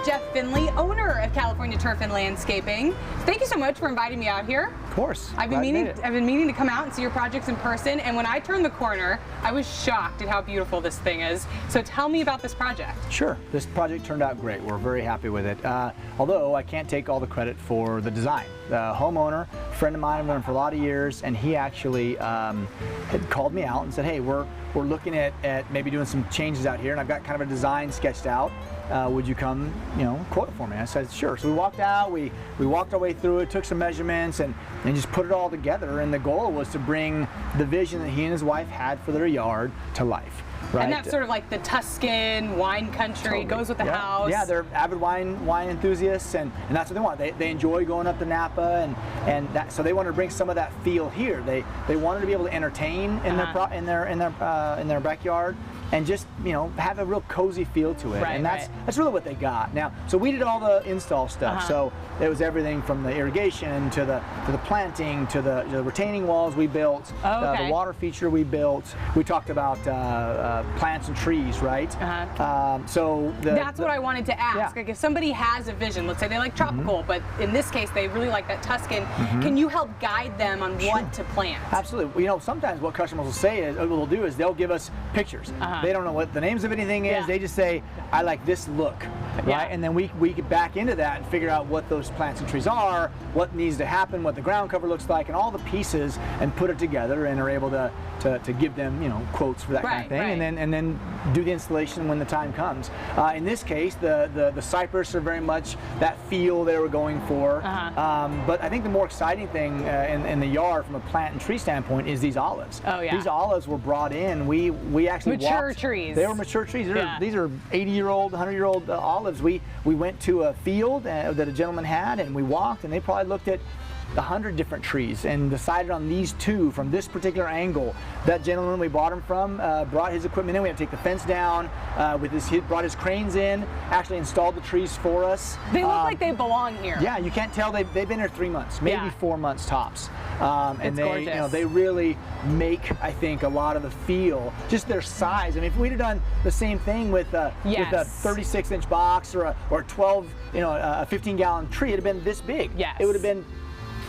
Jeff Finley, owner of California Turf and Landscaping. Thank you so much for inviting me out here. Of course. I've been meaning to come out and see your projects in person, and when I turned the corner, I was shocked at how beautiful this thing is. So tell me about this project. Sure. This project turned out great. We're very happy with it. Although I can't take all the credit for the design. The homeowner, a friend of mine, I've known him for a lot of years, and he actually had called me out and said, hey, we're looking at maybe doing some changes out here, and I've got kind of a design sketched out. Would you come, quote it for me? I said, sure. So we walked out, we walked our way through it, took some measurements, and just put it all together. And the goal was to bring the vision that he and his wife had for their yard to life. Right. And that's sort of like the Tuscan wine country, goes with the house. Yeah, they're avid wine enthusiasts, and that's what they want. They enjoy going up to Napa, and that, so they wanted to bring some of that feel here. They wanted to be able to entertain in their backyard, and just have a real cozy feel to it. Right, and that's really what they got. Now, so we did all the install stuff. So it was everything from the irrigation to the planting to the retaining walls we built, the water feature we built. We talked about plants and trees, right? So that's what I wanted to ask. Yeah. Like if somebody has a vision, let's say they like tropical, but in this case they really like that Tuscan, can you help guide them on what to plant? Absolutely. Sometimes what customers will say is, what they'll do is they'll give us pictures. They don't know what the names of anything is. They just say, I like this look, right? And then we get back into that and figure out what those plants and trees are, what needs to happen, what the ground cover looks like, and all the pieces, and put it together, and are able to give them quotes for that kind of thing, and then do the installation when the time comes. In this case, the cypress are very much that feel they were going for. But I think the more exciting thing in the yard from a plant and tree standpoint is these olives. Oh yeah. These olives were brought in. We actually mature trees. They were mature trees. These are 80-year-old, 100-year-old olives. We went to a field that a gentleman had, and we walked, and they probably looked at 100 different trees and decided on these two from this particular angle. That gentleman we bought him from brought his equipment in. We had to take the fence down. He brought his cranes in, actually installed the trees for us. They look like they belong here. Yeah, you can't tell. They've been here 3 months, maybe 4 months tops. And gorgeous. They really make, I think, a lot of the feel, just their size. I mean, if we'd have done the same thing with a 36-inch box or a 12, a 15-gallon tree, it'd have been this big. Yes. It would have been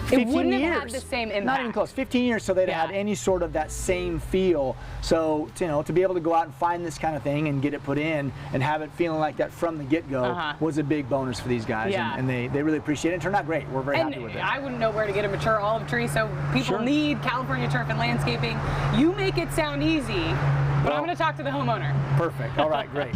15 it wouldn't years. have had the same impact. Not even close. 15 years, so they'd have had any sort of that same feel. So, to be able to go out and find this kind of thing and get it put in and have it feeling like that from the get-go was a big bonus for these guys. Yeah. And they really appreciate it. It turned out great. We're very happy with it. I wouldn't know where to get a mature olive tree, so people need California Turf and Landscaping. You make it sound easy, but I'm going to talk to the homeowner. Perfect. All right, great.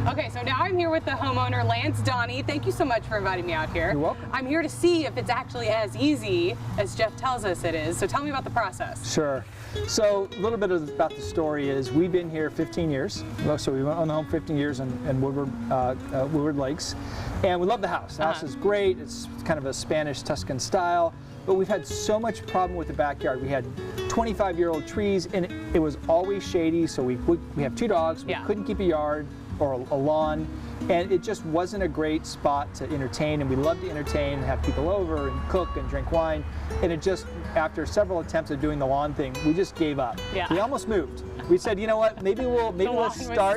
Okay, so now I'm here with the homeowner, Lance Donnie. Thank you so much for inviting me out here. You're welcome. I'm here to see if it's actually as easy as Jeff tells us it is. So tell me about the process. Sure. So a little bit about the story is we've been here 15 years. So we owned the home 15 years in Woodward Lakes. And we love the house. The house is great. It's kind of a Spanish Tuscan style. But we've had so much problem with the backyard. We had 25-year-old trees, and it was always shady. So we have 2 dogs. We couldn't keep a yard or a lawn, and it just wasn't a great spot to entertain, and we love to entertain and have people over and cook and drink wine, and it just, after several attempts of doing the lawn thing, we just gave up. We almost moved. We said, you know what, maybe we'll start.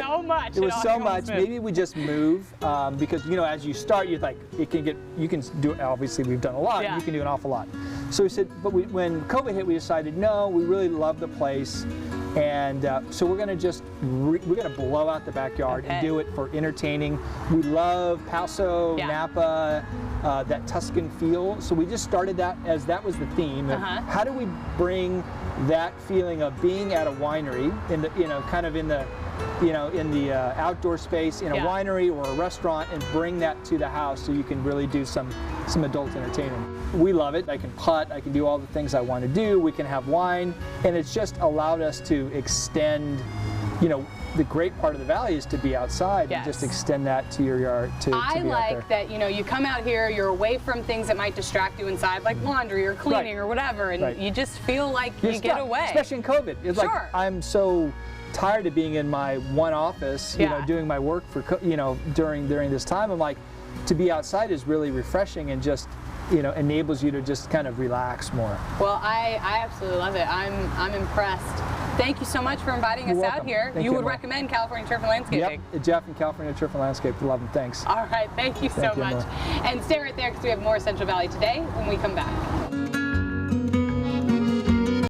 It was so much. Maybe we just move, because as you start, you're like, you can do, obviously we've done a lot, you can do an awful lot. So we said, but when COVID hit, we decided, no, we really love the place. And so we're going to blow out the backyard and do it for entertaining. We love Paso, Napa, that Tuscan feel. So we just started that as that was the theme. How do we bring that feeling of being at a winery in the, kind of in the, in the outdoor space in a winery or a restaurant, and bring that to the house so you can really do some adult entertaining. We love it. I can putt, I can do all the things I want to do, we can have wine, and it's just allowed us to extend, the great part of the valley is to be outside and just extend that to your yard. I like that, you come out here, you're away from things that might distract you inside, like laundry or cleaning or whatever, and you just feel like you get away. Especially in COVID. It's like, I'm so tired of being in my one office, doing my work for, during this time. I'm like, to be outside is really refreshing and just, enables you to just kind of relax more. Well, I absolutely love it. I'm impressed Thank you so much for inviting us out here. You would recommend California Turf and Landscaping? Yep, Jeff and California Turf and Landscape. We love them. Thanks. All right, thank you so much. And stay right there because we have more Central Valley Today when we come back.